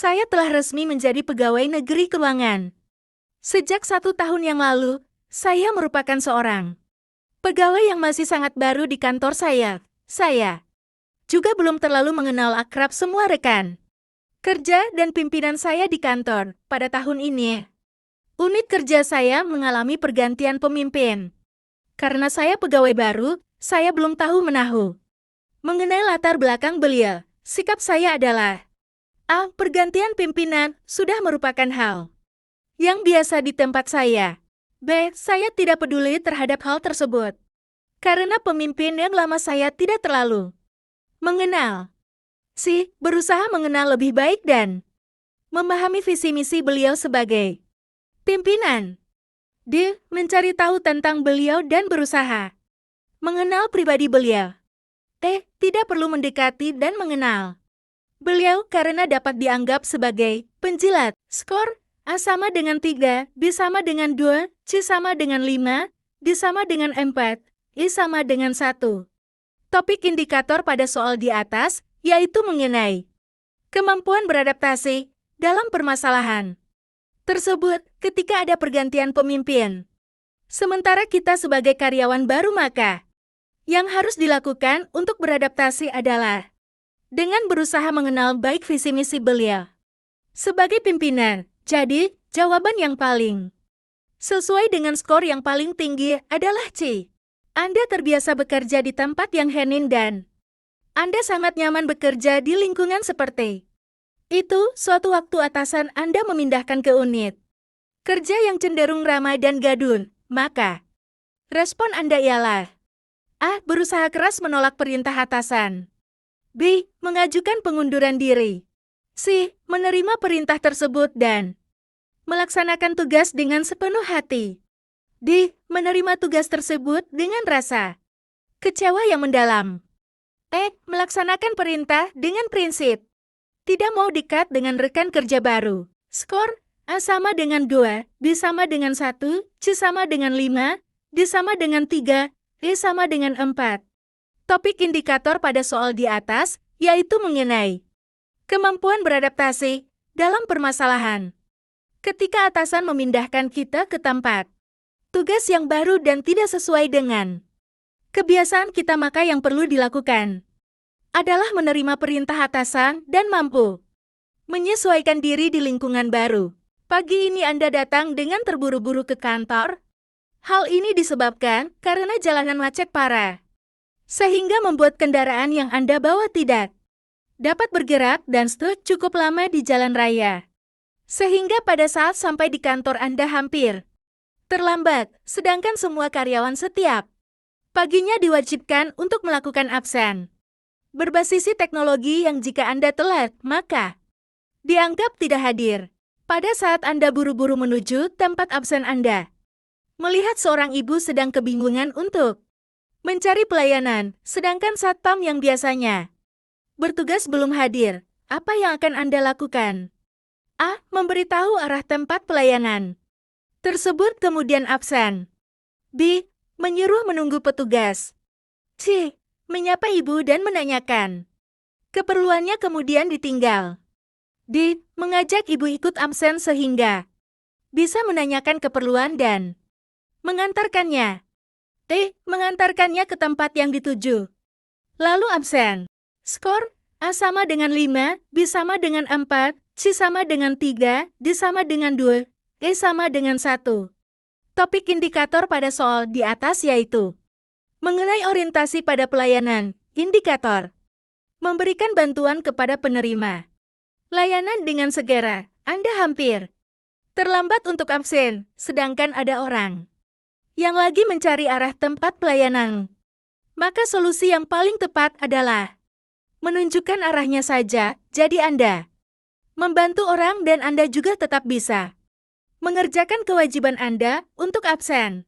Saya telah resmi menjadi pegawai negeri keuangan. Sejak 1 tahun yang lalu, saya merupakan seorang pegawai yang masih sangat baru di kantor saya. Saya juga belum terlalu mengenal akrab semua rekan kerja dan pimpinan saya di kantor. Pada tahun ini, unit kerja saya mengalami pergantian pemimpin. Karena saya pegawai baru, saya belum tahu menahu mengenai latar belakang beliau. Sikap saya adalah A. Pergantian pimpinan sudah merupakan hal yang biasa di tempat saya. B. Saya tidak peduli terhadap hal tersebut. Karena pemimpin yang lama saya tidak terlalu mengenal. C. Berusaha mengenal lebih baik dan memahami visi misi beliau sebagai pimpinan. D. Mencari tahu tentang beliau dan berusaha mengenal pribadi beliau. E. Tidak perlu mendekati dan mengenal beliau karena dapat dianggap sebagai penjilat. Skor A sama dengan 3, B sama dengan 2, C sama dengan 5, D sama dengan 4, E sama dengan 1. Topik indikator pada soal di atas yaitu mengenai kemampuan beradaptasi dalam permasalahan tersebut ketika ada pergantian pemimpin. Sementara kita sebagai karyawan baru, maka yang harus dilakukan untuk beradaptasi adalah dengan berusaha mengenal baik visi misi beliau sebagai pimpinan. Jadi, jawaban yang paling sesuai dengan skor yang paling tinggi adalah C. Anda terbiasa bekerja di tempat yang hening dan Anda sangat nyaman bekerja di lingkungan seperti itu. Suatu waktu atasan Anda memindahkan ke unit kerja yang cenderung ramai dan gaduh, maka respon Anda ialah A. Berusaha keras menolak perintah atasan. B. Mengajukan pengunduran diri. C. Menerima perintah tersebut dan melaksanakan tugas dengan sepenuh hati. D. Menerima tugas tersebut dengan rasa kecewa yang mendalam. E. Melaksanakan perintah dengan prinsip tidak mau dekat dengan rekan kerja baru. Skor A sama dengan 2, B sama dengan 1, C sama dengan 5, D sama dengan 3, E sama dengan 4. Topik indikator pada soal di atas yaitu mengenai kemampuan beradaptasi dalam permasalahan. Ketika atasan memindahkan kita ke tempat tugas yang baru dan tidak sesuai dengan kebiasaan kita, maka yang perlu dilakukan adalah menerima perintah atasan dan mampu menyesuaikan diri di lingkungan baru. Pagi ini Anda datang dengan terburu-buru ke kantor. Hal ini disebabkan karena jalanan macet parah, sehingga membuat kendaraan yang Anda bawa tidak dapat bergerak dan stuck cukup lama di jalan raya. Sehingga pada saat sampai di kantor Anda hampir terlambat, sedangkan semua karyawan setiap paginya diwajibkan untuk melakukan absen berbasis teknologi yang jika Anda telat, maka dianggap tidak hadir. Pada saat Anda buru-buru menuju tempat absen Anda melihat seorang ibu sedang kebingungan untuk mencari pelayanan, sedangkan satpam yang biasanya bertugas belum hadir. Apa yang akan Anda lakukan? A. Memberitahu arah tempat pelayanan tersebut kemudian absen. B. Menyuruh menunggu petugas. C. Menyapa ibu dan menanyakan keperluannya kemudian ditinggal. D. Mengajak ibu ikut absen sehingga bisa menanyakan keperluan dan mengantarkannya. T. Mengantarkannya ke tempat yang dituju, lalu absen. Skor A sama dengan 5, B sama dengan 4, C sama dengan 3, D sama dengan 2, E sama dengan 1. Topik indikator pada soal di atas yaitu mengenai orientasi pada pelayanan. Indikator memberikan bantuan kepada penerima layanan dengan segera. Anda hampir terlambat untuk absen, sedangkan ada orang yang lagi mencari arah tempat pelayanan. Maka solusi yang paling tepat adalah menunjukkan arahnya saja, jadi Anda membantu orang dan Anda juga tetap bisa mengerjakan kewajiban Anda untuk absen.